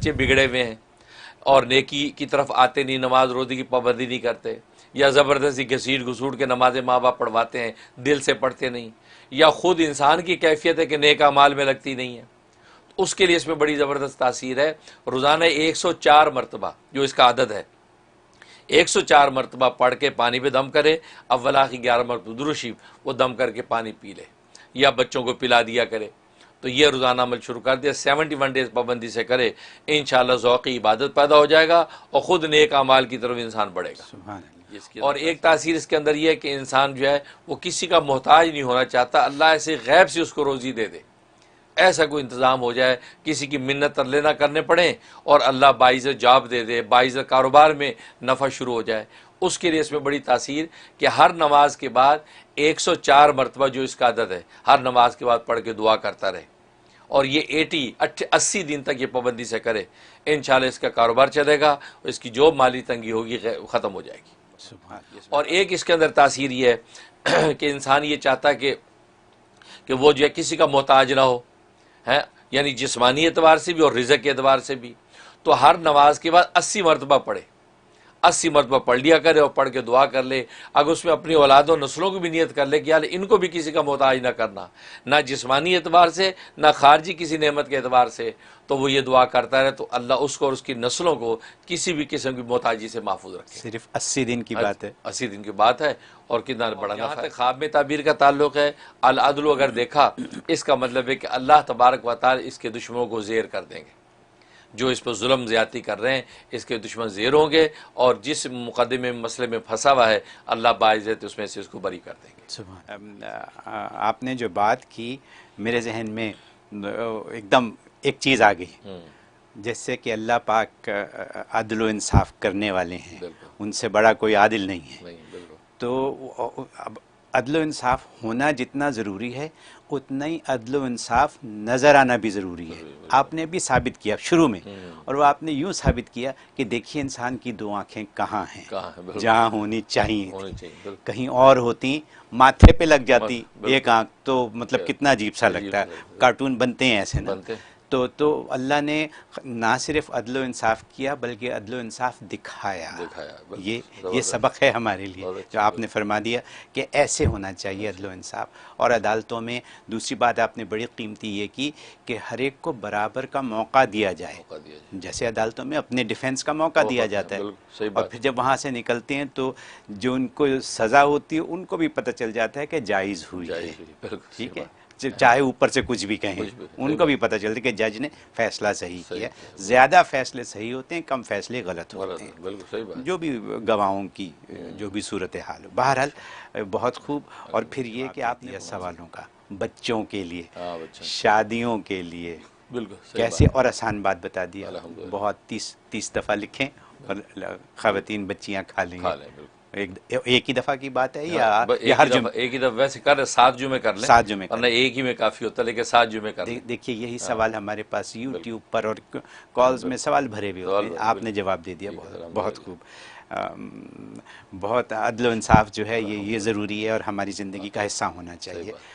बच्चे बिगड़े हुए हैं और नेकी की तरफ आते नहीं, नमाज रोज़ी की पाबंदी नहीं करते, या ज़बरदस्ती घसीट घसूट के नमाज़ें माँ बाप पढ़वाते हैं, दिल से पढ़ते नहीं, या ख़ुद इंसान की कैफियत है कि नेक अमाल में लगती नहीं है, तो उसके लिए इसमें बड़ी ज़बरदस्त तासीर है। रोज़ाना 104 मरतबा जो इसका आदत है, 104 मरतबा पढ़ के पानी पे दम करे, अव्वल आखिर 11 मरतबा दुरूद शरीफ वो दम करके पानी पी ले या बच्चों को पिला दिया करे। तो ये रोज़ाना अमल शुरू कर दिया, 71 डेज़ पाबंदी से करे, इंशाअल्लाह ज़ौक़ी इबादत पैदा हो जाएगा और ख़ुद नेक अमाल की तरफ इंसान बढ़ेगा। और एक तासीर इसके अंदर यह है कि इंसान जो है वो किसी का मोहताज नहीं होना चाहता, अल्लाह ऐसे गैब से उसको रोज़ी दे दे, ऐसा कोई इंतज़ाम हो जाए, किसी की मिन्नत तरले ना करने पड़े और अल्लाह बाइज़ जॉब दे दे, बाइज़ कारोबार में नफ़ा शुरू हो जाए। उसके लिए इसमें बड़ी तासीर कि हर नमाज के बाद 104 मरतबा जो इसका आदत है, हर नमाज के बाद पढ़ के दुआ करता रहे और ये 80 दिन तक ये पाबंदी से करे, इंशाअल्लाह इसका कारोबार चलेगा और इसकी जो माली तंगी होगी ख़त्म हो जाएगी। और एक इसके अंदर तासीर ये है कि इंसान ये चाहता है कि वो जो है किसी का मोहताज ना हो, है यानी जिस्मानी एतबार से भी और रिज़्क़ के एतबार से भी। तो हर नमाज के बाद 80 मरतबा पढ़े, 80 मरतबा पढ़ लिया करे और पढ़ के दुआ कर ले। अगर उसमें अपनी औलाद और नस्लों की भी नियत कर ले कि यार इनको भी किसी का मोहताज ना करना, ना जिस्मानी एतबार से ना खारजी किसी नेमत के एतबार से, तो वो ये दुआ करता रहे तो अल्लाह उसको और उसकी नस्लों को किसी भी किस्म की मोहताजी से महफूज रखे। सिर्फ 80 दिन की बात है, 80 दिन की बात है और कितना बड़ा नफ़ा है। ख्वाब में ताबीर का ताल्लुक है, अल अदल अगर देखा इसका मतलब है कि अल्लाह तबारक व तआला इसके दुश्मनों को ज़ेर कर देंगे, जो इस पर जुल्म ज़्यादती कर रहे हैं इसके दुश्मन ज़ेर होंगे और जिस मुकदमे में मसले में फंसा हुआ है अल्लाह बाइज़्ज़त उसमें से उसको बरी कर देंगे। आपने जो बात की मेरे जहन में एकदम एक चीज़ आ गई, जैसे कि अल्लाह पाक अदल व इंसाफ करने वाले हैं, उनसे बड़ा कोई आदिल नहीं है। तो अब अदल व इंसाफ होना जितना ज़रूरी है उतना ही अदल व इंसाफ नज़र आना भी ज़रूरी है। आपने भी साबित किया शुरू में, और वो आपने यूँ साबित किया कि देखिए इंसान की दो आँखें कहाँ हैं, जहाँ होनी चाहिए कहीं और होती, माथे पे लग जाती एक आँख, तो मतलब कितना अजीब सा लगता है। कार्टून बनते हैं ऐसे ना। तो अल्लाह ने ना सिर्फ अदल व इंसाफ किया बल्कि अदल व इंसाफ दिखाया। ये सबक है हमारे लिए जो आपने फरमा दिया कि ऐसे होना चाहिए अदल व इंसाफ। और अदालतों में दूसरी बात आपने बड़ी कीमती ये की कि हर एक को बराबर का मौका दिया जाए, जैसे अदालतों में अपने डिफेंस का मौका दिया जाता है, और फिर जब वहाँ से निकलते हैं तो जो उनको सज़ा होती है उनको भी पता चल जाता है कि जायज़ हुई है। ठीक है, चाहे ऊपर से कुछ भी कहें, उनको भी पता चलता है कि जज ने फैसला सही किया। ज़्यादा फैसले सही होते हैं, कम फैसले गलत होते हैं, जो भी गवाहों की जो भी सूरत हाल हो। बहरहाल बहुत खूब। और फिर ये कि आपने सवालों का बच्चों के लिए, शादियों के लिए कैसे और आसान बात बता दिया। बहुत 30 दफ़ा लिखें और ख़वातीन बच्चियाँ खा लेंगे। एक ही दफ़ा की बात है या हर जुमे? एक ही दफ़ा वैसे कर 7 जुमे कर लें, 7 जुमे वरना एक ही में काफ़ी होता है, लेकिन 7 जुमे कर लें। देखिए यही सवाल हमारे पास यूट्यूब पर और कॉल्स में सवाल भरे हुए होते हैं, आपने जवाब दे दिया। बहुत खूब। बहुत अदल व इंसाफ जो है ये ज़रूरी है और हमारी ज़िंदगी का हिस्सा होना चाहिए।